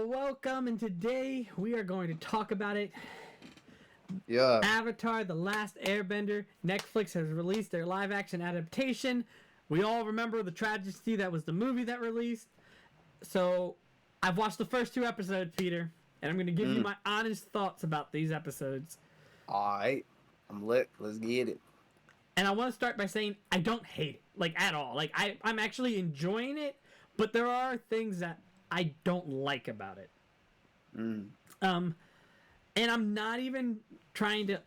Well, welcome, and today we are going to talk about it. Yeah. Avatar: The Last Airbender. Netflix has released their live-action adaptation. We all remember the tragedy that was the movie that released. So, I've watched the first two episodes, Peter, and I'm going to give you my honest thoughts about these episodes. All right. I'm lit. Let's get it. And I want to start by saying I don't hate it, like, at all. Like, I'm actually enjoying it, but there are things that I don't like about it. And I'm not even trying to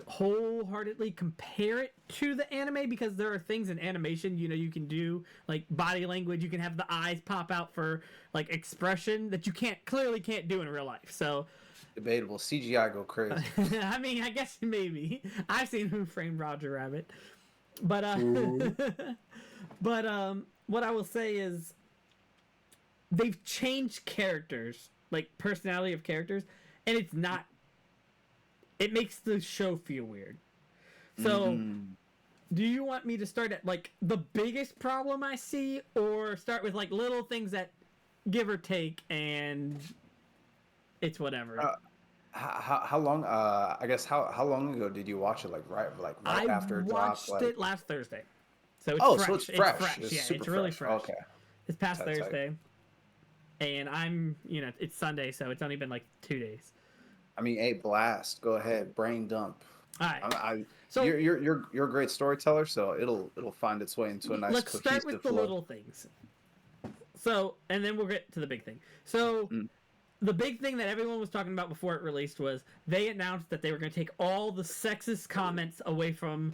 wholeheartedly compare it to the anime, because there are things in animation, you can do, like body language. You can have the eyes pop out for like expression that you clearly can't do in real life. So Debatable. CGI go crazy. I mean, I guess maybe I've seen Who Framed Roger Rabbit, but what I will say is they've changed characters, like personality of characters, and it makes the show feel weird. So, do you want me to start at like the biggest problem I see, or start with like little things that give or take and it's whatever? How long? I guess how long ago did you watch it? Like right after it dropped. I watched it last Thursday, so it's fresh. So it's fresh. It's fresh. It's Yeah, super it's really fresh. fresh. Okay. It's past Tight. Thursday, and it's Sunday, so it's only been like 2 days. I mean, hey, blast. Go ahead. Brain dump. All right. So you're a great storyteller, so it'll find its way into a nice. Let's start with the little things. So, and then we'll get to the big thing. So, the big thing that everyone was talking about before it released was they announced that they were going to take all the sexist comments away from.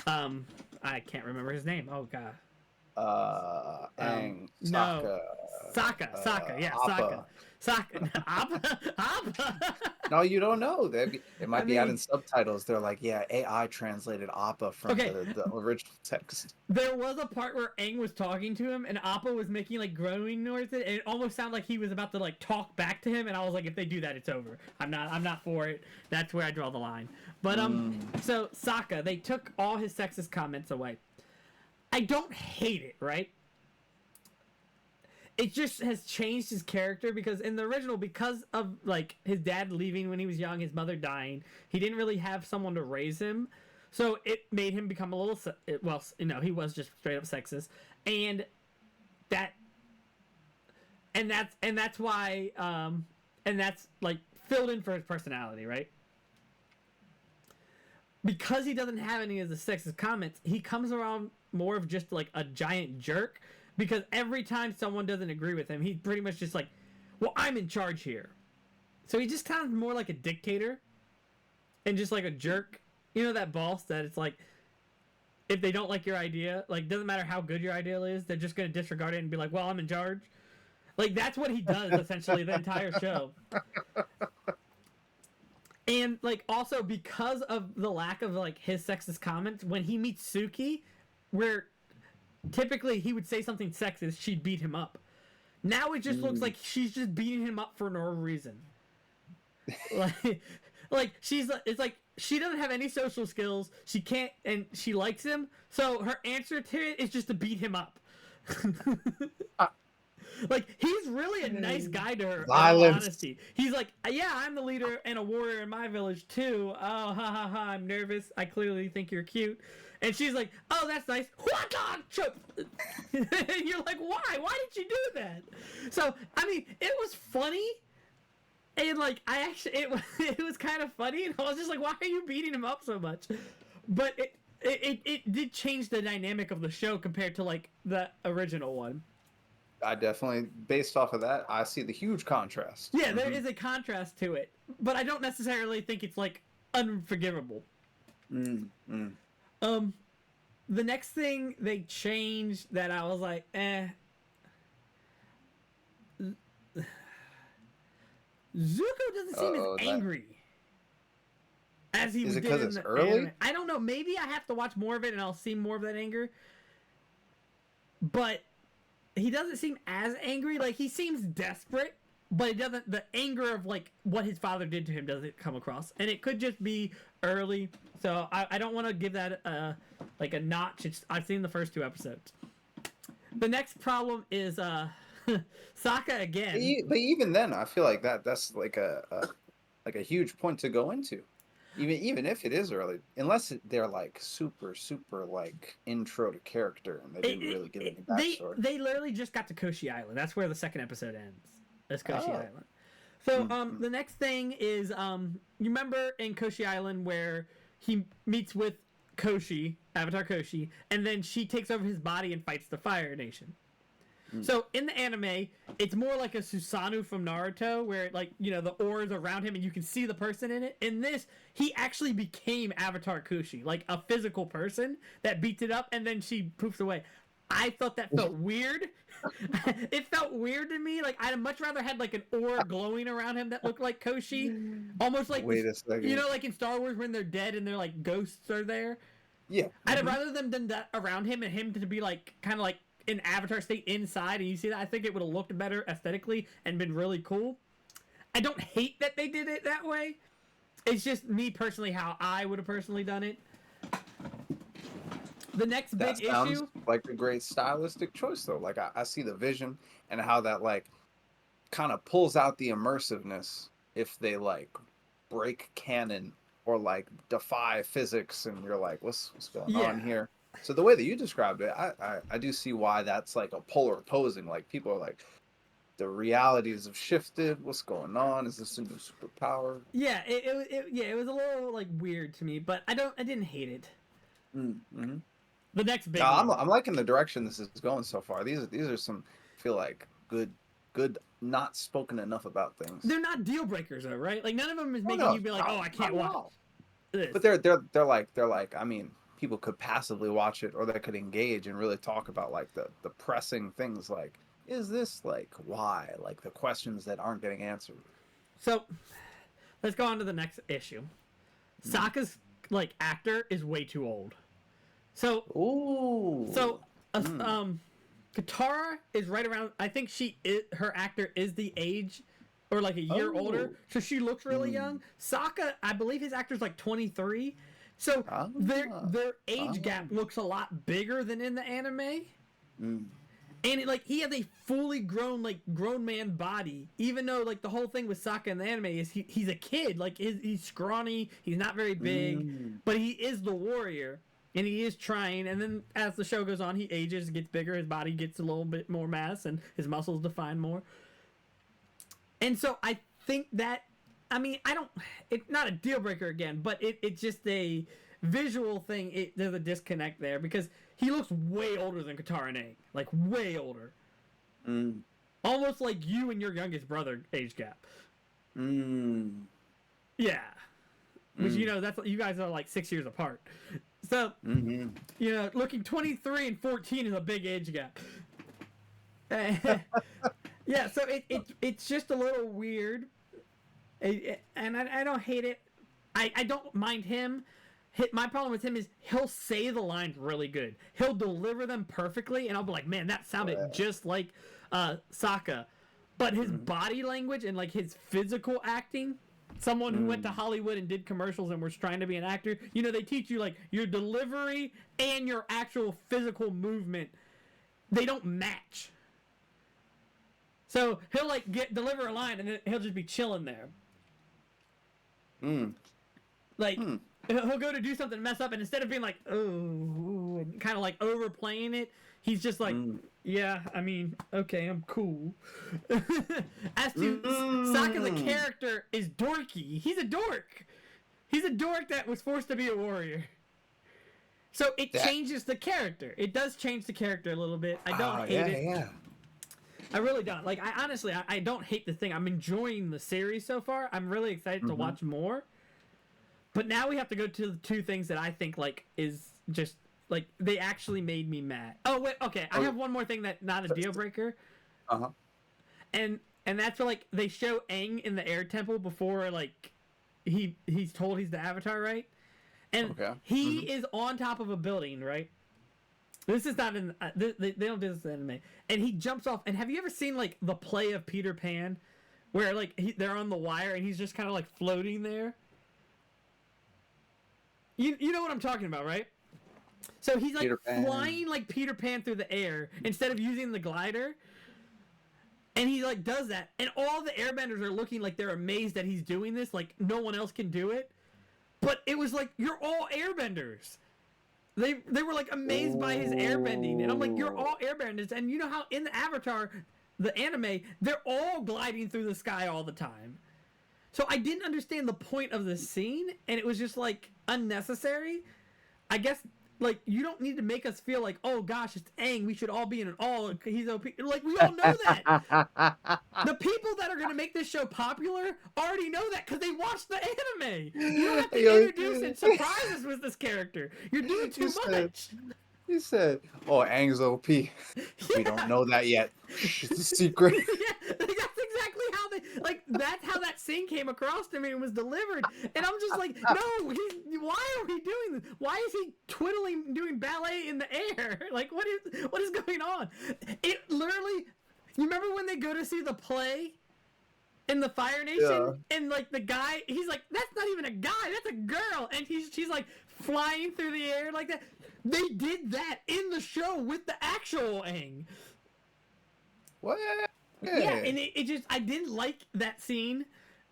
I can't remember his name. Oh god. Aang, no, Sokka, Appa. Appa. No, you don't know. It might be adding subtitles. They're like, yeah, AI translated Appa from the original text. There was a part where Aang was talking to him, and Appa was making like groaning noises, and it almost sounded like he was about to like talk back to him. And I was like, if they do that, it's over. I'm not for it. That's where I draw the line. But so Sokka, they took all his sexist comments away. I don't hate it, right? It just has changed his character, because in the original, because of like his dad leaving when he was young, his mother dying, he didn't really have someone to raise him, so it made him become a little he was just straight up sexist, and that's why and that's like filled in for his personality, right? Because he doesn't have any of the sexist comments, he comes around more of just like a giant jerk, because every time someone doesn't agree with him, he's pretty much just like, well, I'm in charge here. So he just sounds more like a dictator and just like a jerk. You know, that boss that it's like, if they don't like your idea, like, doesn't matter how good your idea is, they're just going to disregard it and be like, well, I'm in charge. Like, that's what he does essentially the entire show. And like, also because of the lack of like his sexist comments, when he meets Suki, where typically he would say something sexist, she'd beat him up. Now it just looks like she's just beating him up for no reason. like it's like she doesn't have any social skills. She can't, and she likes him, so her answer to it is just to beat him up. Like, he's really a nice guy to her. Violence. In all honesty, he's like, yeah, I'm the leader and a warrior in my village too. Oh, ha ha ha! I'm nervous. I clearly think you're cute. And she's like, oh, that's nice. What on choke? And you're like, why? Why did you do that? So, I mean, it was funny. And like, it was kind of funny. And I was just like, why are you beating him up so much? But it did change the dynamic of the show compared to like the original one. I definitely, based off of that, I see the huge contrast. Yeah, there is a contrast to it, but I don't necessarily think it's like unforgivable. The next thing they changed that I was like, Zuko doesn't seem as angry as he did in the early? anime. I don't know. Maybe I have to watch more of it and I'll see more of that anger. But he doesn't seem as angry. Like, he seems desperate, but it doesn't. The anger of like what his father did to him doesn't come across, and it could just be early. So I don't want to give that like a notch. I've seen the first two episodes. The next problem is Sokka again. But even then, I feel like that's like a huge point to go into. Even if it is early, unless they're like super like intro to character and they didn't really give any backstory. They literally just got to Koshi Island. That's where the second episode ends. That's Koshi Oh. Island. So the next thing is you remember in Koshi Island where he meets with Koshi, Avatar Koshi, and then she takes over his body and fights the Fire Nation. So in the anime, it's more like a Susanoo from Naruto, where like the auras around him and you can see the person in it. In this, he actually became Avatar Koshi, like a physical person that beats it up, and then she poofs away. I thought that felt weird. It felt weird to me. Like I'd much rather had like an aura glowing around him that looked like Koshi, almost like Wait a second. like in Star Wars when they're dead and they're like ghosts are there. Yeah. I'd have rather them done that around him and him to be like kind of like an Avatar state inside, and you see that. I think it would have looked better aesthetically and been really cool. I don't hate that they did it that way. It's just me personally how I would have personally done it. The next big issue, like a great stylistic choice though. Like I see the vision and how that like kind of pulls out the immersiveness if they like break canon or like defy physics and you're like what's going on here. So the way that you described it, I do see why that's like a polar opposing. Like people are like, the realities have shifted. What's going on? Is this a new superpower? Yeah, it was a little like weird to me, but I didn't hate it. Mm-hmm. The next big. I'm liking the direction this is going so far. These are some feel like good not spoken enough about things. They're not deal breakers though, right? Like none of them is making you be like, oh, I can't watch this. But they're like I mean, people could passively watch it or they could engage and really talk about like the pressing things like is this like why, like the questions that aren't getting answered. So let's go on to the next issue. Sokka's like actor is way too old. So Katara is right around, I think her actor is the age or like a year older, so she looks really young. Sokka, I believe his actor's like 23. So their age gap looks a lot bigger than in the anime. And he has a fully grown man body, even though like the whole thing with Sokka in the anime is he's a kid, like he's scrawny, he's not very big, but he is the warrior and he is trying. And then as the show goes on, he ages, gets bigger, his body gets a little bit more mass, and his muscles define more. And so I think that, I mean, it's not a deal breaker again, but it's just a visual thing. There's a disconnect there because he looks way older than Katara and Aang. Like, way older. Almost like you and your youngest brother age gap. Yeah. Which, that's you guys are like 6 years apart. So, looking 23 and 14 is a big age gap. Yeah, so it's just a little weird. And I don't hate it. I don't mind him. My problem with him is he'll say the lines really good. He'll deliver them perfectly, and I'll be like, man, that sounded just like Sokka. But his body language and like his physical acting, someone who went to Hollywood and did commercials and was trying to be an actor, they teach you like your delivery and your actual physical movement, they don't match. So he'll like deliver a line and then he'll just be chilling there. He'll go to do something and mess up, and instead of being like, oh, and kind of like overplaying it, he's just like, yeah, I mean, okay, I'm cool. As to Sokka, the character is dorky. He's a dork. He's a dork that was forced to be a warrior. So it changes the character. It does change the character a little bit. I don't hate it. Yeah. I really don't. Like, I don't hate the thing. I'm enjoying the series so far. I'm really excited to watch more. But now we have to go to the two things that I think, like, is just, like, they actually made me mad. Oh, wait, okay. I have one more thing that's not a deal breaker. And that's where, like, they show Aang in the air temple before, like, he's told he's the Avatar, right? And he is on top of a building, right? This is not in... they don't do this in anime. And he jumps off. And have you ever seen, like, the play of Peter Pan? Where, like, they're on the wire and he's just kind of, like, floating there? You know what I'm talking about, right? So he's like flying like Peter Pan through the air instead of using the glider. And he like does that, and all the airbenders are looking like they're amazed that he's doing this, like no one else can do it. But it was like, you're all airbenders. They were like amazed by his airbending, and I'm like, you're all airbenders. And you know how in the Avatar, the anime, they're all gliding through the sky all the time. So I didn't understand the point of the scene, and it was just like unnecessary. I guess like you don't need to make us feel like, oh gosh, it's Aang, we should all be in an all. He's OP. Like we all know that. The people that are gonna make this show popular already know that because they watched the anime. You don't have to introduce and surprise us with this character. You're doing too much. He said, "Oh, Aang's OP. We don't know that yet. It's a secret." Yeah, that's exactly how that's how that scene came across to me and was delivered. And I'm just like, no, why are we doing this? Why is he twiddling, doing ballet in the air? Like, what is going on? It literally. You remember when they go to see the play in the Fire Nation, yeah. and like the guy, he's like, that's not even a guy, that's a girl, and she's like flying through the air like that. They did that in the show with the actual Aang. What? Yeah, and it just, I didn't like that scene.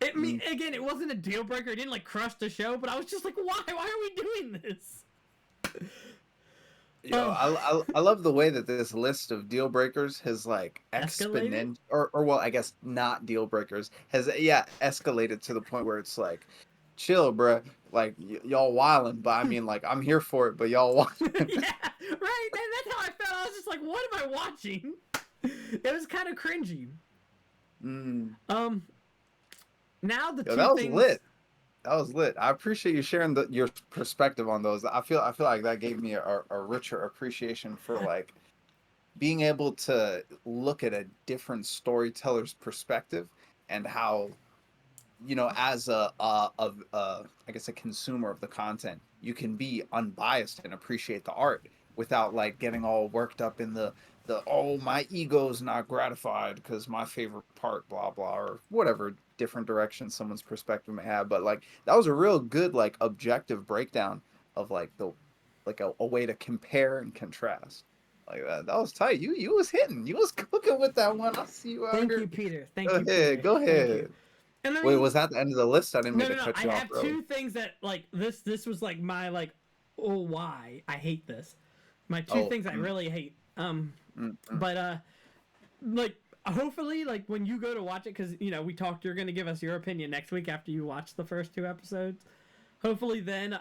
I mean, again, it wasn't a deal breaker. It didn't like crush the show, but I was just like, why? Why are we doing this? I love the way that this list of deal breakers has like exponent or well, I guess not deal breakers has escalated to the point where it's like, chill, bruh. Like y'all wildin', but I mean, like I'm here for it, but y'all wildin'. Yeah, right. That's how I felt. I was just like, what am I watching? It was kind of cringy. Now the two that was things. Lit. That was lit. I appreciate you sharing your perspective on those. I feel like that gave me a richer appreciation for like being able to look at a different storyteller's perspective and how, you know, as I guess a consumer of the content, you can be unbiased and appreciate the art without like getting all worked up in the oh, my ego's not gratified because my favorite part blah blah or whatever different direction someone's perspective may have. But like that was a real good like objective breakdown of like the like a way to compare and contrast. Like that was tight. You was hitting. You was cooking with that one. I see you out Thank here. you, Peter. Thank Go you, ahead. Peter. Go ahead. And I mean, wait, was that the end of the list? I didn't mean to cut you off. I have two things that like this was like my like, oh, why I hate this. My two things I really hate. But like hopefully like when you go to watch it, because you know we talked, you're gonna give us your opinion next week after you watch the first two episodes. Hopefully then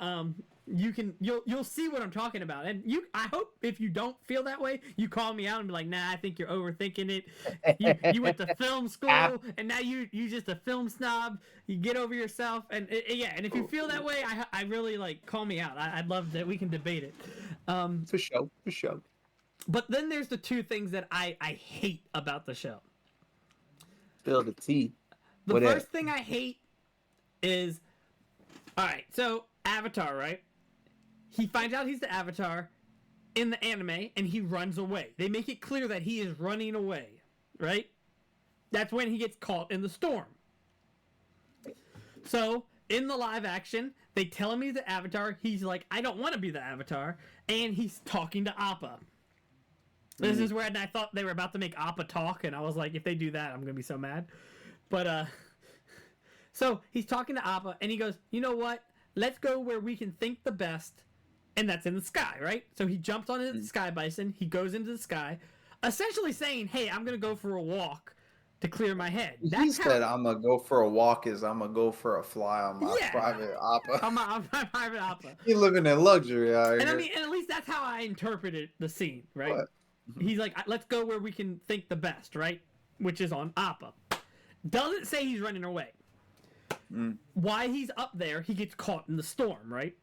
you'll see what I'm talking about, and I hope if you don't feel that way, you call me out and be like, nah, I think you're overthinking it. You went to film school and now you just a film snob. You get over yourself, and and if you feel that way, I really like, call me out. I'd love that we can debate it. For sure. But then there's the two things that I hate about the show. Spill the tea. The first thing I hate is, all right, so Avatar, right? He finds out he's the Avatar in the anime, and he runs away. They make it clear that he is running away, right? That's when he gets caught in the storm. So, in the live action, they tell him he's the Avatar. He's like, I don't want to be the Avatar. And he's talking to Appa. This is where I thought they were about to make Appa talk, and I was like, if they do that, I'm going to be so mad. But, so he's talking to Appa, and he goes, you know what? Let's go where we can think the best, and that's in the sky, right? So he jumps on the sky bison, he goes into the sky, essentially saying, hey, I'm going to go for a walk to clear my head. He said, I'm going to go for a walk I'm going to go for a fly on my private Appa. On my private Appa. He's living in luxury out here. And I mean, and at least that's how I interpreted the scene, right? What? He's like, let's go where we can think the best, right? Which is on Appa. Doesn't say he's running away. While he's up there, he gets caught in the storm, right?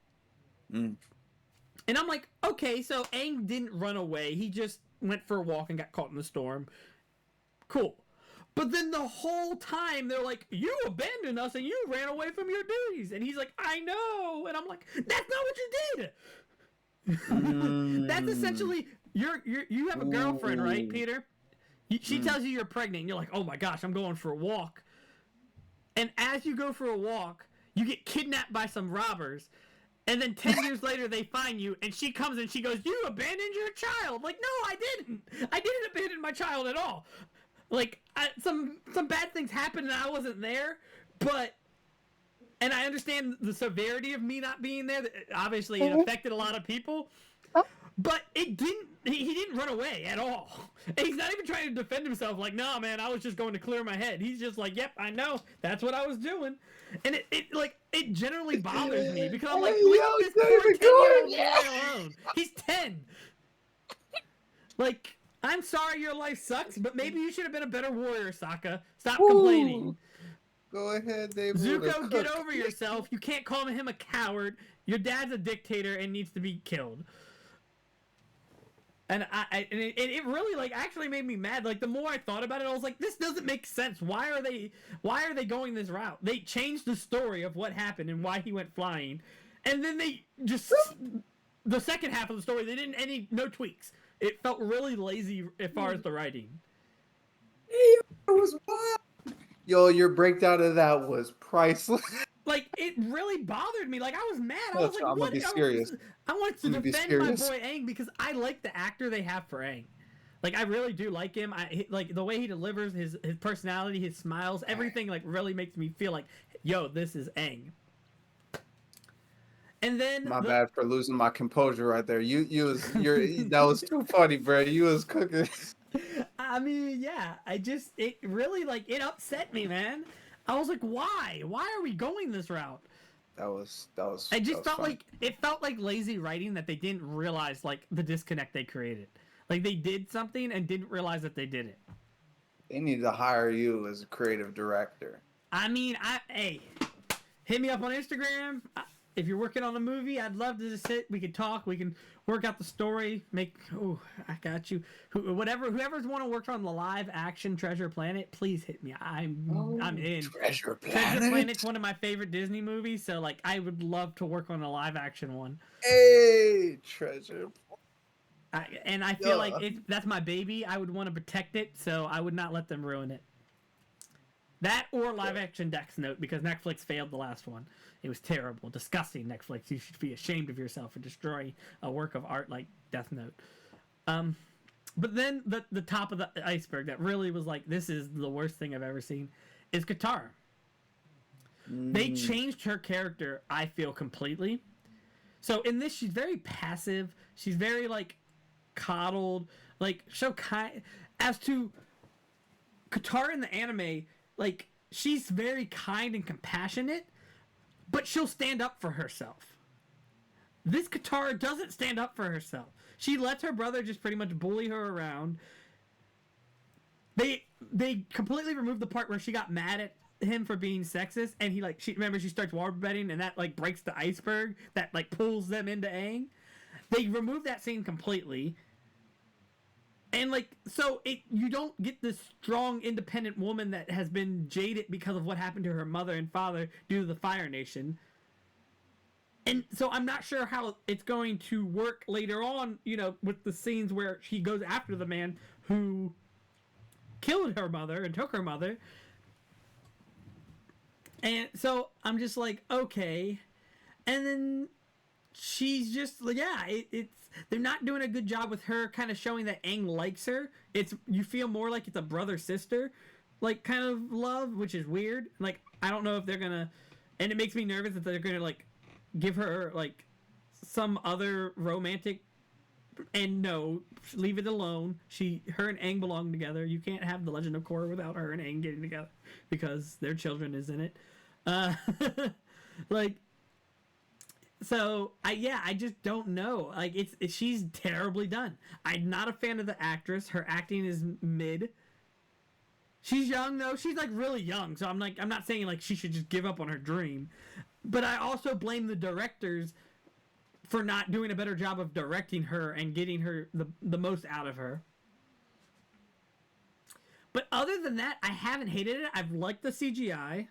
And I'm like, okay, so Aang didn't run away. He just went for a walk and got caught in the storm. Cool. But then the whole time, they're like, you abandoned us and you ran away from your duties. And he's like, I know. And I'm like, that's not what you did. That's essentially, you have a girlfriend, right, Peter? She tells you you're pregnant, and you're like, oh my gosh, I'm going for a walk. And as you go for a walk, you get kidnapped by some robbers. And then 10 years later, they find you, and she comes and she goes, you abandoned your child. Like, no, I didn't. I didn't abandon my child at all. Like some bad things happened and I wasn't there, but and I understand the severity of me not being there. Obviously, it affected a lot of people, but it didn't. He didn't run away at all. And he's not even trying to defend himself. Like, nah, man, I was just going to clear my head. He's just like, yep, I know. That's what I was doing. And it generally bothers me because I'm like, leave this poor 10-year-old boy alone. He's 10. Like, I'm sorry your life sucks, but maybe you should have been a better warrior, Sokka. Stop complaining. Go ahead, David. Zuko, get over yourself. You can't call him a coward. Your dad's a dictator and needs to be killed. And it really like actually made me mad. Like the more I thought about it, I was like, this doesn't make sense. Why are they going this route? They changed the story of what happened and why he went flying, and then they just the second half of the story they didn't no tweaks. It felt really lazy as far as the writing. It was wild. Yo, your breakdown of that was priceless. Like, it really bothered me. Like, I was mad. I was like, I'm what? Be serious. I wanted to defend my boy Aang because I like the actor they have for Aang. Like, I really do like him. Like, the way he delivers, his personality, his smiles, everything, like, really makes me feel like, yo, this is Aang. And then... My bad for losing my composure right there. That was too funny, bro. You was cooking. I mean, yeah. It really, like, it upset me, man. I was like, why? Why are we going this route? That was. I just felt like it felt like lazy writing that they didn't realize like the disconnect they created. Like they did something and didn't realize that they did it. They need to hire you as a creative director. I mean, hey, hit me up on Instagram. If you're working on a movie, I'd love to just sit. We can talk. We can work out the story. I got you. Whoever's want to work on the live action Treasure Planet, please hit me. I'm in. Treasure Planet. Treasure Planet's one of my favorite Disney movies, so like I would love to work on a live action one. Hey, Treasure. I feel like that's my baby. I would want to protect it, so I would not let them ruin it. That or live action Death Note because Netflix failed the last one. It was terrible, disgusting. Netflix, you should be ashamed of yourself for destroying a work of art like Death Note. But then the top of the iceberg that really was like, this is the worst thing I've ever seen, is Katara. They changed her character, I feel, completely. So in this, she's very passive. She's very like coddled, like so kind. As to Katara in the anime, like she's very kind and compassionate, but she'll stand up for herself. This Katara doesn't stand up for herself. She lets her brother just pretty much bully her around. They completely removed the part where she got mad at him for being sexist, and she starts waterbending, and that like breaks the iceberg that like pulls them into Aang. They removed that scene completely. And like, so you don't get this strong, independent woman that has been jaded because of what happened to her mother and father due to the Fire Nation. And so I'm not sure how it's going to work later on, with the scenes where she goes after the man who killed her mother and took her mother. And so I'm just like, okay. And then she's just, yeah, they're not doing a good job with her kind of showing that Aang likes her. You feel more like it's a brother-sister like kind of love, which is weird. Like, I don't know if they're gonna, and it makes me nervous that they're gonna like give her like some other romantic, and no, leave it alone. Her and Aang belong together. You can't have the Legend of Korra without her and Aang getting together because their children is in it. Like, so I just don't know. Like she's terribly done. I'm not a fan of the actress. Her acting is mid. She's young though. She's like really young. So I'm not saying like she should just give up on her dream. But I also blame the directors for not doing a better job of directing her and getting her the most out of her. But other than that, I haven't hated it. I've liked the CGI.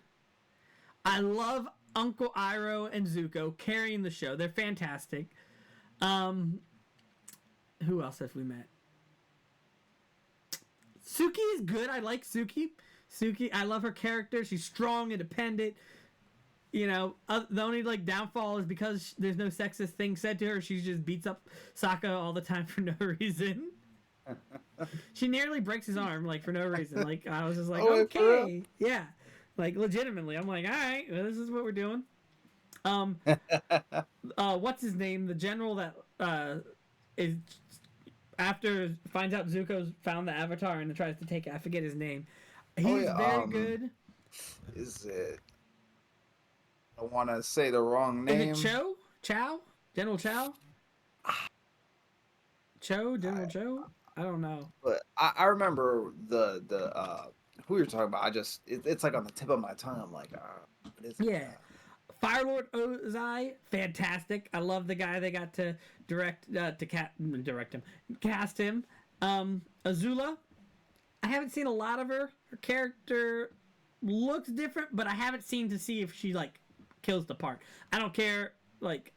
I love Uncle Iroh and Zuko carrying the show. They're fantastic. Who else have we met? Suki is good. I like Suki. I love her character. She's strong, independent. The only like downfall is because there's no sexist thing said to her. She just beats up Sokka all the time for no reason. She nearly breaks his arm, like, for no reason. Like, I was just like, Oh, wait, for real? okay, yeah, like, legitimately. I'm like, all right, well, this is what we're doing. What's his name? The general that is after finds out Zuko's found the Avatar and tries to take it. I forget his name. Oh He's yeah. very good. Is it? I don't want to say the wrong Is it name. Chow? General Chow? General Cho? I don't know. But I remember the who you're talking about. It's like on the tip of my tongue. I'm like, what is it? Yeah. Firelord Ozai, fantastic. I love the guy they got to cast him. Azula, I haven't seen a lot of her. Her character looks different, but I haven't seen to see if she like kills the part. I don't care. Like,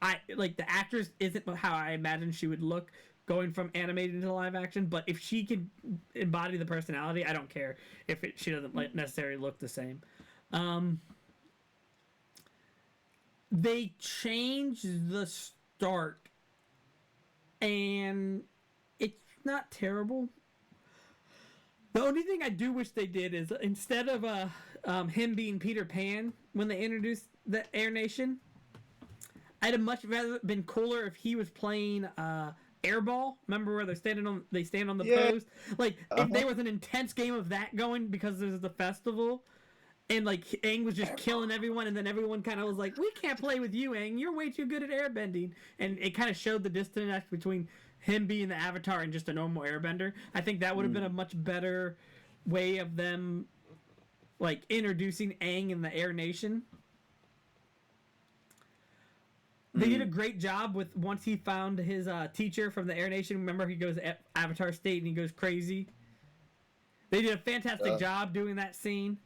I like the actress isn't how I imagine she would look going from animated into live action. But if she can embody the personality, I don't care if she doesn't like necessarily look the same. They changed the start, and it's not terrible. The only thing I do wish they did is instead of him being Peter Pan when they introduced the Air Nation, I'd have much rather been cooler if he was playing Airball. Remember where they stand on the post? Like if there was an intense game of that going because there's the festival. And like Aang was just killing everyone, and then everyone kind of was like, "We can't play with you, Aang. You're way too good at airbending." And it kind of showed the disconnect between him being the Avatar and just a normal airbender. I think that would have been a much better way of them like introducing Aang in the Air Nation. They did a great job with once he found his teacher from the Air Nation. Remember, he goes Avatar State and he goes crazy. They did a fantastic job doing that scene.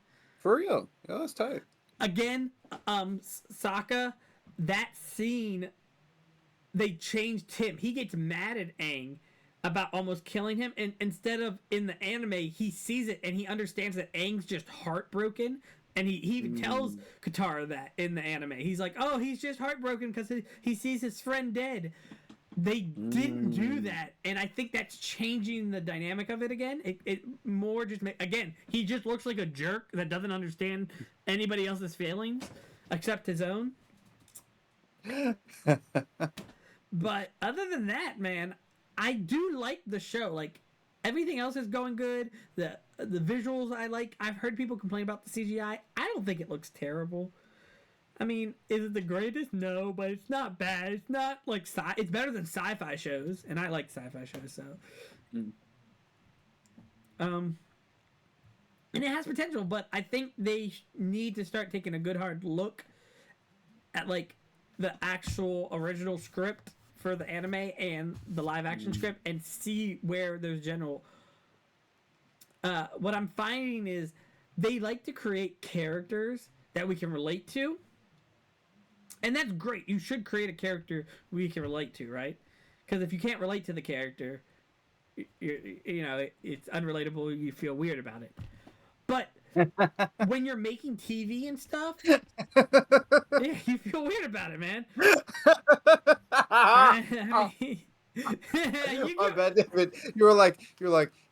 For real. Yeah, that's tight. Again, Sokka, that scene, they changed him. He gets mad at Aang about almost killing him, and instead of in the anime, he sees it and he understands that Aang's just heartbroken. And he even tells Katara that in the anime. He's like, oh, he's just heartbroken because he sees his friend dead. They didn't do that, and I think that's changing the dynamic of it again. It more just again, he just looks like a jerk that doesn't understand anybody else's feelings except his own. But other than that, man, I do like the show. Like everything else is going good. The visuals I like. I've heard people complain about the CGI. I don't think it looks terrible. I mean, is it the greatest? No, but it's not bad. It's not like it's better than sci-fi shows, and I like sci-fi shows, so. And it has potential, but I think they need to start taking a good hard look at like the actual original script for the anime and the live action script, and see where there's general. What I'm finding is they like to create characters that we can relate to. And that's great. You should create a character we can relate to, right? Because if you can't relate to the character, you know, it's unrelatable. You feel weird about it. But when you're making TV and stuff, yeah, you feel weird about it, man. I mean, My bad, David. You're like,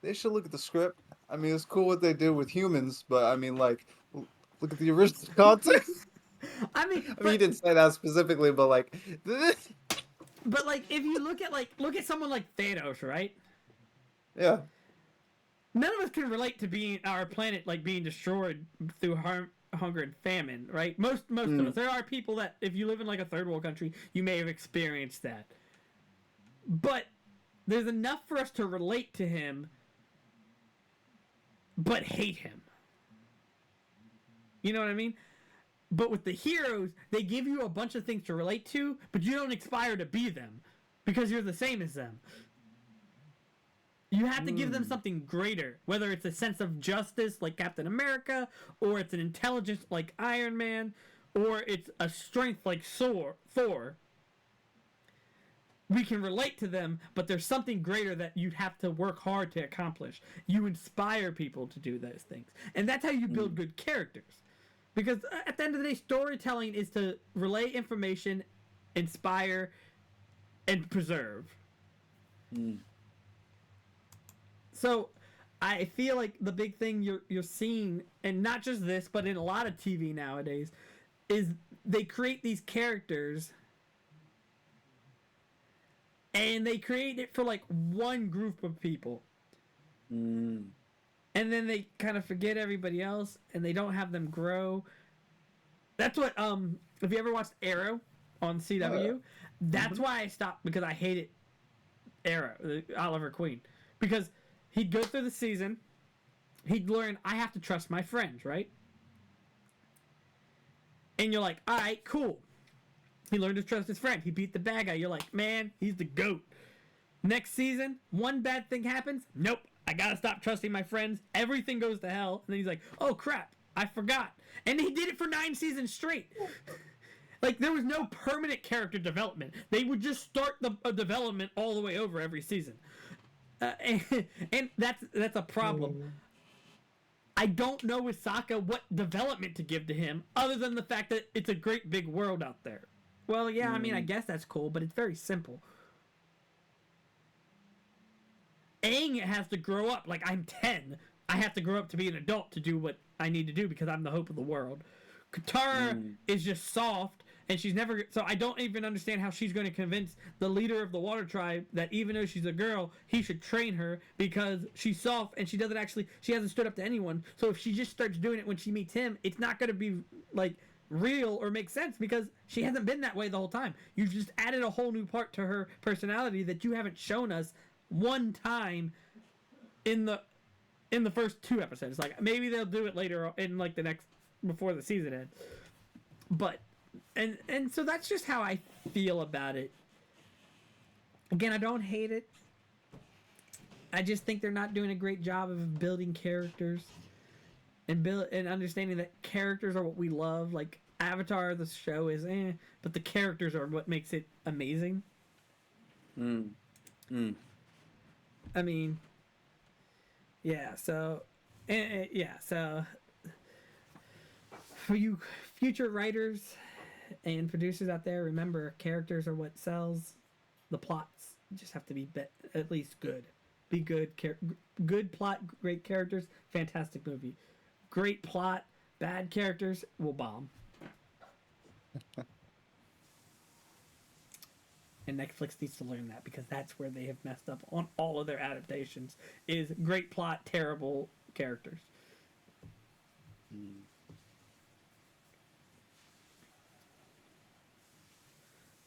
they should look at the script. I mean, it's cool what they do with humans, but I mean, like, look at the original content. I mean, you didn't say that specifically, but like, but like, if you look at someone like Thanos, right? Yeah. None of us can relate to being our planet like being destroyed through hunger and famine, right? Most of us. There are people that, if you live in like a third world country, you may have experienced that. But there's enough for us to relate to him, but hate him. You know what I mean? But with the heroes, they give you a bunch of things to relate to, but you don't aspire to be them because you're the same as them. You have to give them something greater, whether it's a sense of justice like Captain America, or it's an intelligence like Iron Man, or it's a strength like Thor. We can relate to them, but there's something greater that you'd have to work hard to accomplish. You inspire people to do those things. And that's how you build good characters. Because at the end of the day, storytelling is to relay information, inspire, and preserve. So I feel like the big thing you're seeing, and not just this, but in a lot of TV nowadays, is they create these characters and they create it for like one group of people. Mm. And then they kind of forget everybody else and they don't have them grow. That's what if you ever watched Arrow on CW, that's why I stopped, because I hated Arrow, Oliver Queen. Because he'd go through the season, he'd learn I have to trust my friends, right? And you're like, all right, cool. He learned to trust his friend. He beat the bad guy. You're like, man, he's the GOAT. Next season, one bad thing happens. Nope, I gotta stop trusting my friends. Everything goes to hell. And then he's like, oh crap, I forgot. And he did it for 9 seasons straight. Like, there was no permanent character development. They would just start the development all the way over every season. And that's a problem. I don't know with Sokka what development to give to him, other than the fact that it's a great big world out there. Well, yeah, I mean, I guess that's cool, but it's very simple. Aang has to grow up. Like, I'm 10. I have to grow up to be an adult to do what I need to do because I'm the hope of the world. Katara is just soft, and she's never... So I don't even understand how she's going to convince the leader of the Water Tribe that even though she's a girl, he should train her because she's soft and she doesn't actually... She hasn't stood up to anyone. So if she just starts doing it when she meets him, it's not going to be, like, real or make sense because she hasn't been that way the whole time. You've just added a whole new part to her personality that you haven't shown us one time in the first 2 episodes. Like, maybe they'll do it later in, like, the next... before the season ends. But... And so that's just how I feel about it. Again, I don't hate it. I just think they're not doing a great job of building characters and understanding that characters are what we love. Like, Avatar, the show is but the characters are what makes it amazing. I mean, yeah, so for you future writers and producers out there, remember, characters are what sells. The plots just have to be at least good. Be good. Good plot, great characters, fantastic movie. Great plot, bad characters will bomb. And Netflix needs to learn that, because that's where they have messed up on all of their adaptations, is great plot, terrible characters.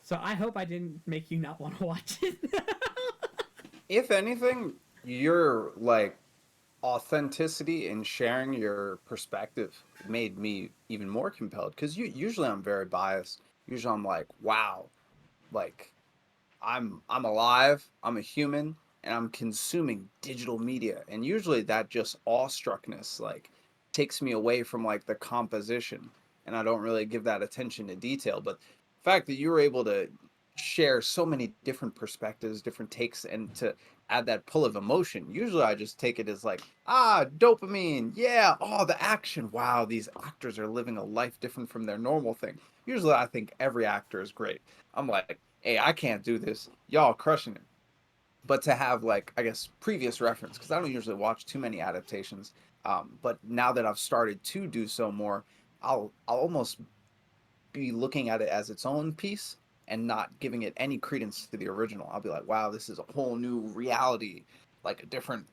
So I hope I didn't make you not want to watch it. If anything, your like authenticity in sharing your perspective made me even more compelled, because usually I'm very biased. Usually I'm like, wow, like I'm alive, I'm a human, and I'm consuming digital media, and usually that just awestruckness like takes me away from like the composition, and I don't really give that attention to detail. But the fact that you were able to share so many different perspectives, different takes, and to add that pull of emotion, usually I just take it as like, dopamine, yeah, oh, the action, wow, these actors are living a life different from their normal thing. Usually I think every actor is great. I'm like, hey, I can't do this, y'all crushing it. But to have like, I guess, previous reference, because I don't usually watch too many adaptations, but now that I've started to do so more, I'll almost be looking at it as its own piece and not giving it any credence to the original. I'll be like, wow, this is a whole new reality, like a different,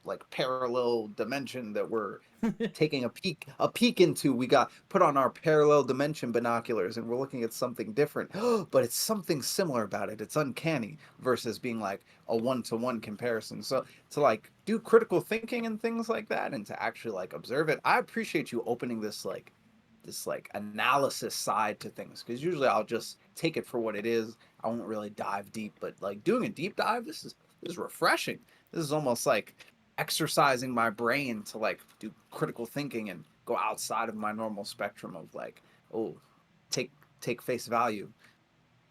like parallel dimension that we're taking a peek into. We got put on our parallel dimension binoculars and we're looking at something different, but it's something similar about it. It's uncanny, versus being like a one-to-one comparison. So to like do critical thinking and things like that, and to actually like observe it, I appreciate you opening this like analysis side to things, because usually I'll just take it for what it is. I won't really dive deep, but like doing a deep dive, this is refreshing. This is almost like exercising my brain to like do critical thinking and go outside of my normal spectrum of like, oh, take face value,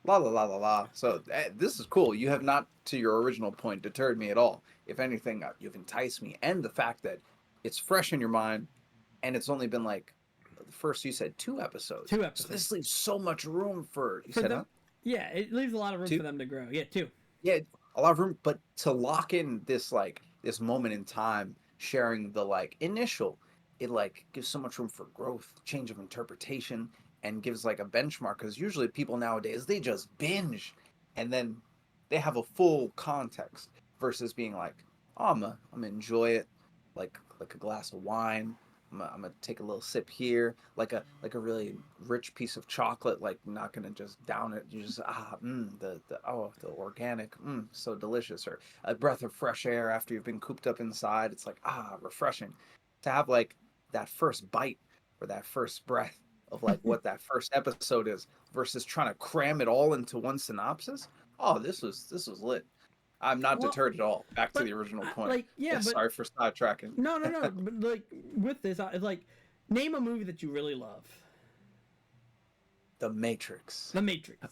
la la la la la. So this is cool. You have not, to your original point, deterred me at all. If anything, you've enticed me, and the fact that it's fresh in your mind, and it's only been like, first you said 2 episodes. 2 episodes. So this leaves so much room for them. Huh? Yeah, it leaves a lot of room 2? for them to grow. Yeah, 2. Yeah, a lot of room, but to lock in this this moment in time, sharing the like initial, it like gives so much room for growth, change of interpretation, and gives like a benchmark. Because usually people nowadays they just binge, and then they have a full context versus being like, oh, I'm gonna enjoy it, like a glass of wine. I'm gonna take a little sip here, like a really rich piece of chocolate. Like not gonna just down it. You just the organic, so delicious. Or a breath of fresh air after you've been cooped up inside. It's like refreshing. To have like that first bite or that first breath of like what that first episode is versus trying to cram it all into one synopsis. Oh, this was lit. I'm not Well, deterred at all. Back to but the original point. like, yeah, but Sorry for sidetracking. no. But like with this, like, name a movie that you really love. The Matrix. The Matrix.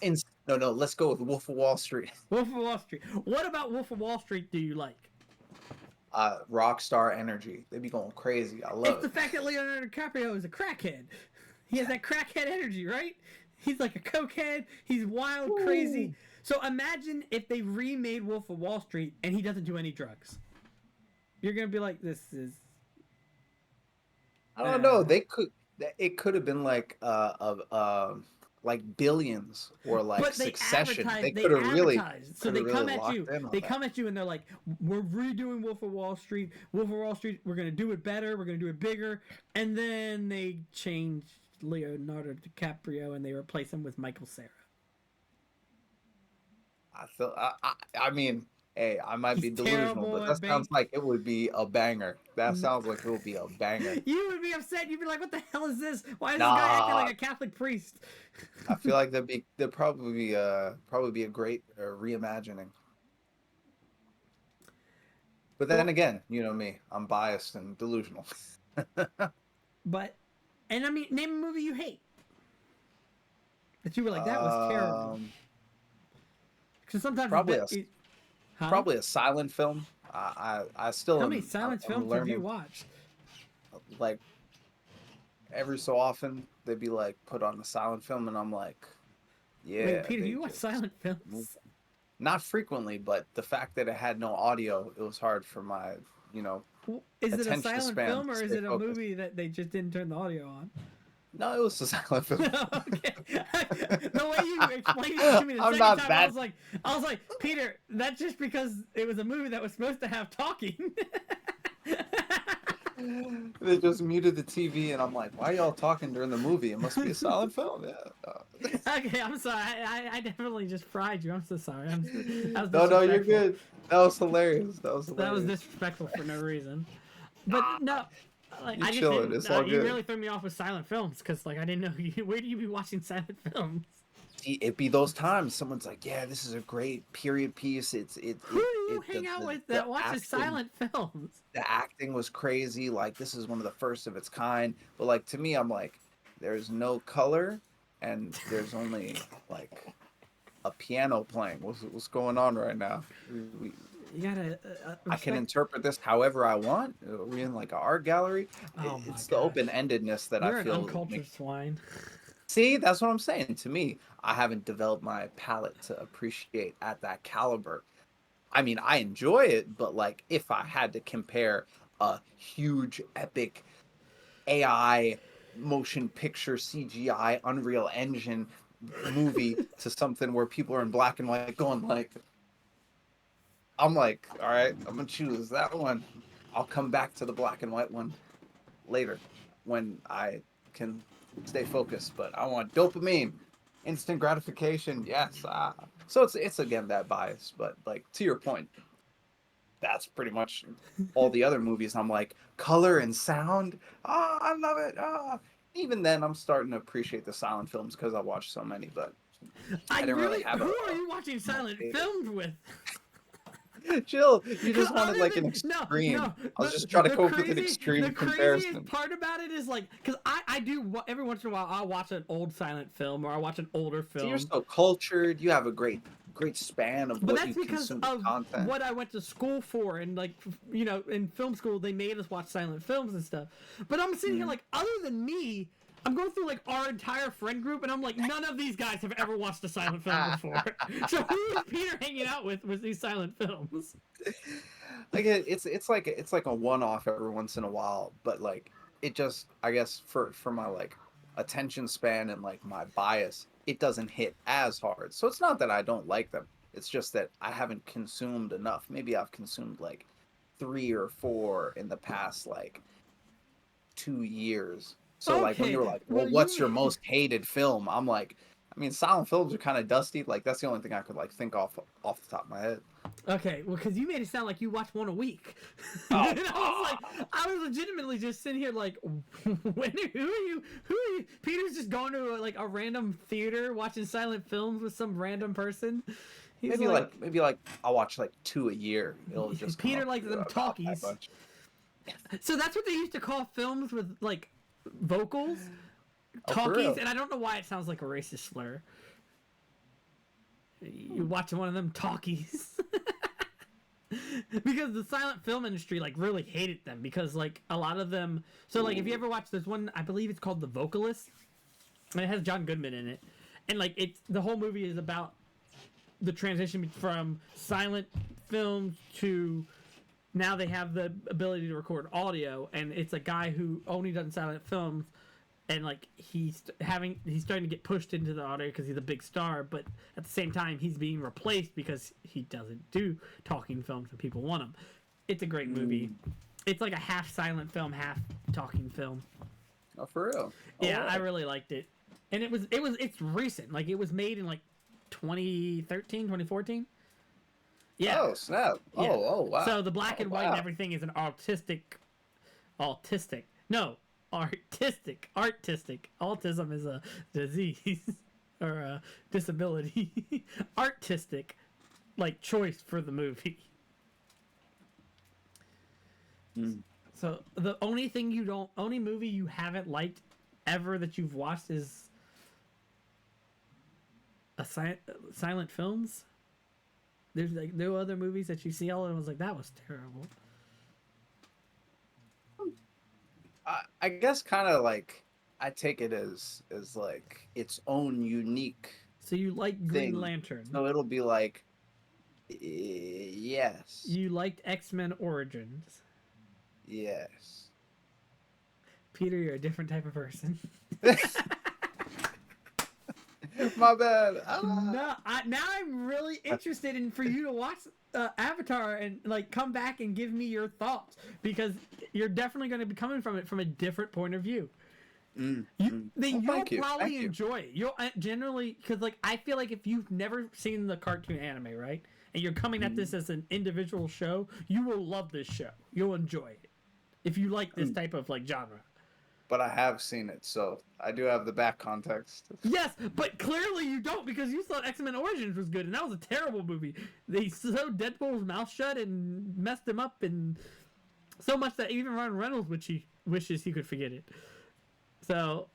No. Let's go with Wolf of Wall Street. Wolf of Wall Street. What about Wolf of Wall Street do you like? Rockstar energy. They be going crazy. I love It's the fact that Leonardo DiCaprio is a crackhead. He has that crackhead energy, right? He's like a cokehead. He's wild, crazy. So imagine if they remade Wolf of Wall Street and he doesn't do any drugs. You're gonna be like, this is. I don't know. It could have been like like Billions or like But they Succession. advertise. They They could have really. advertise. So they coulda come really at you. locked in on They that. come at you and they're like, "We're redoing Wolf of Wall Street. Wolf of Wall Street. We're gonna do it better. We're gonna do it bigger." And then they change Leonardo DiCaprio and they replace him with Michael Cera. I mean, hey, I might be He's delusional, terrible but at that sounds bank. like it would be a banger. That sounds like it would be a banger. You would be upset. You'd be like, "What the hell is this? Why is this guy acting Nah. like a Catholic priest?" I feel like there'd probably be a great reimagining. But then Well- again, you know me, I'm biased and delusional. But, and I mean, name a movie you hate that you were like, "That was terrible." Because sometimes probably Huh? Probably a silent film. I still How am, many silent I'm films have you learning, watched? like every so often they'd be like put on a silent film and I'm like, yeah. Wait, Peter, they you watch just- silent films? Not frequently, but the fact that it had no audio, it was hard for my, Is it a attention silent span film to or is stay it a focused. movie that they just didn't turn the audio on? No, it was a silent film. Okay. The way you explained it to me the I'm second not time, that- I was like, Peter, that's just because it was a movie that was supposed to have talking. They just muted the TV, and I'm like, "Why are y'all talking during the movie? It must be a silent film." Yeah. Okay, I'm sorry. I definitely just fried you. I'm so sorry. That was No, you're disrespectful. good. That was hilarious. That was That hilarious. was disrespectful for no reason. But no, like You I just chilling, didn't. it's all You good. really threw me off with silent films because like I didn't know where do you be watching silent films? It'd be those times someone's like, "Yeah, this is a great period piece." Who do you hang out with that watches silent films? The acting was crazy. Like this is one of the first of its kind. But like to me, I'm like, there's no color, and there's only like a piano playing. What's going on right now? You gotta. I can interpret this however I want. Are we in like an art gallery? Oh my It's the gosh. open-endedness that You're I an feel. uncultured swine. See, that's what I'm saying. To me, I haven't developed my palate to appreciate at that caliber. I mean, I enjoy it, but like if I had to compare a huge, epic AI motion picture CGI Unreal Engine movie to something where people are in black and white going like, I'm like, all right, I'm gonna choose that one. I'll come back to the black and white one later when I can stay focused. But I want dopamine, instant gratification. Yes. So it's again that bias. But like to your point, that's pretty much all the other movies. I'm like color and sound. Oh, I love it. Oh. Even then, I'm starting to appreciate the silent films because I watched so many. But I didn't really have Who are you watching silent favorite. films with? Chill. You just Because wanted like an extreme. I was just trying to come up with an extreme the comparison. craziest part about it is like, because I do every once in a while I'll watch an old silent film or I watch an older So film. you're so cultured. You have a great span of But what that's you because consume of content. what I went to school for, and like in film school they made us watch silent films and stuff. But I'm sitting here like, other than me, I'm going through like our entire friend group, and I'm like, none of these guys have ever watched a silent film before. So who is Peter hanging out with these silent films? Like it's like a one-off every once in a while, but like it just, I guess, for my like attention span and like my bias, it doesn't hit as hard. So it's not that I don't like them. It's just that I haven't consumed enough. Maybe I've consumed like 3 or 4 in the past like 2 years. So like when Okay, you were like, well, well what's you. your most hated film? I'm like, I mean, silent films are kind of dusty. Like that's the only thing I could like think off the top of my head. Okay, well, because you made it sound like you watch one a week. Oh, And I was legitimately just sitting here like, when, who are you? Who are you? Peter's just going to like a random theater watching silent films with some random person. He's maybe like I'll watch like 2 a year. It'll just come Peter up likes them about that talkies. bunch. So that's what they used to call films with like vocals, Oh, for talkies, real? and I don't know why it sounds like a racist slur. You watching one of them talkies. Because the silent film industry like really hated them because like a lot of them. So like if you ever watch this one, I believe it's called The Vocalist, and it has John Goodman in it, and like it's the whole movie is about the transition from silent film to now they have the ability to record audio, and it's a guy who only does silent films, and like he's starting to get pushed into the audio because he's a big star, but at the same time he's being replaced because he doesn't do talking films when people want him. It's a great movie. It's like a half silent film, half talking film. Oh, for real? Yeah, Alright. I really liked it, and it's recent. Like it was made in like 2013, 2014. Yeah. Oh, snap. Yeah. Oh, wow. So the black and white and wow. everything is an artistic. No, artistic. Autism is a disease or a disability. Artistic, like choice for the movie. Mm. So the only movie you haven't liked ever that you've watched is a silent films. There's like no other movies that you see all and was like that was terrible. I guess kind of like I take it as like its own unique So you like Green thing. Lantern. So it'll be like, yes, You liked X-Men Origins. yes. Peter, you're a different type of person. My bad. No, now I'm really interested in for you to watch Avatar and like come back and give me your thoughts because you're definitely going to be coming from it from a different point of view. Then you'll probably enjoy it. You'll generally because like I feel like if you've never seen the cartoon anime, right, and you're coming at this as an individual show, you will love this show. You'll enjoy it if you like this type of like genre. But I have seen it, so I do have the back context. Yes, but clearly you don't because you thought X-Men Origins was good, and that was a terrible movie. They sewed Deadpool's mouth shut and messed him up, and so much that even Ryan Reynolds wishes he could forget it. So,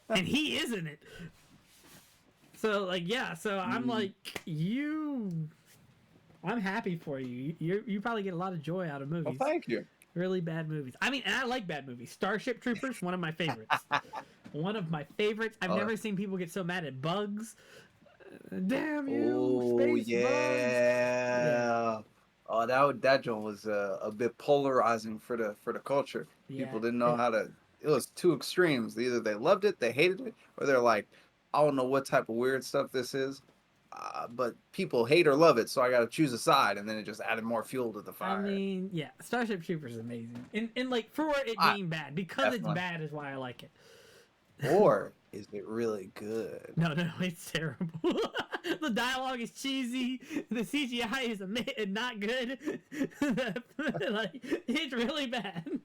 and he is in it. So, like, yeah. So I'm like, I'm happy for you. You probably get a lot of joy out of movies. Well, thank you. Really bad movies. I mean, and I like bad movies. Starship Troopers, one of my favorites. One of my favorites. I've never seen people get so mad at bugs. Damn you, space yeah. bugs. Yeah. Oh, that joint was a bit polarizing for the culture. Yeah. People didn't know how to. It was two extremes. Either they loved it, they hated it, or they're like, I don't know what type of weird stuff this is. But people hate or love it, so I got to choose a side, and then it just added more fuel to the fire. I mean, yeah, Starship Troopers is amazing, and like for it being bad because definitely. it's bad is why I like it. Or is it really good? No, it's terrible. The dialogue is cheesy. The CGI is not good. Like it's really bad.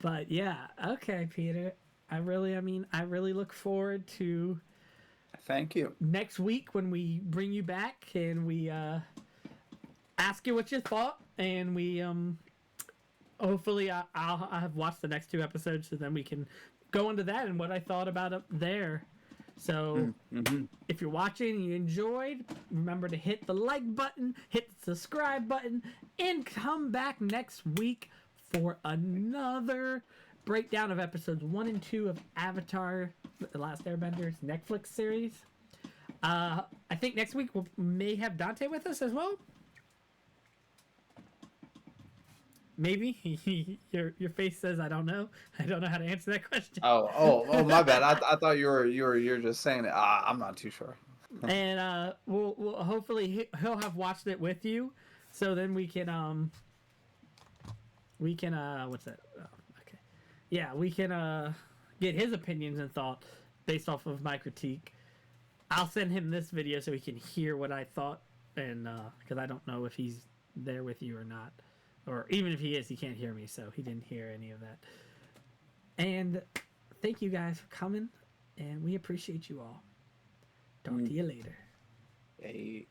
But yeah, okay, Peter. I really look forward to. Thank you. Next week when we bring you back and we ask you what you thought, and we hopefully I'll have watched the next 2 episodes, so then we can go into that and what I thought about it there. So if you're watching and you enjoyed, remember to hit the like button, hit the subscribe button, and come back next week for another breakdown of episodes 1 and 2 of Avatar: The Last Airbender's Netflix series. I think next week we may have Dante with us as well. Maybe. Your face says I don't know. I don't know how to answer that question. Oh, my bad. I thought you're just saying it. I'm not too sure. And we'll hopefully he'll have watched it with you, so then we can what's that? Oh, okay, yeah, we can get his opinions and thoughts based off of my critique. I'll send him this video so he can hear what I thought, and because I don't know if he's there with you or not, or even if he is, he can't hear me, so he didn't hear any of that. And thank you guys for coming, and we appreciate you all. Talk to you later. Hey.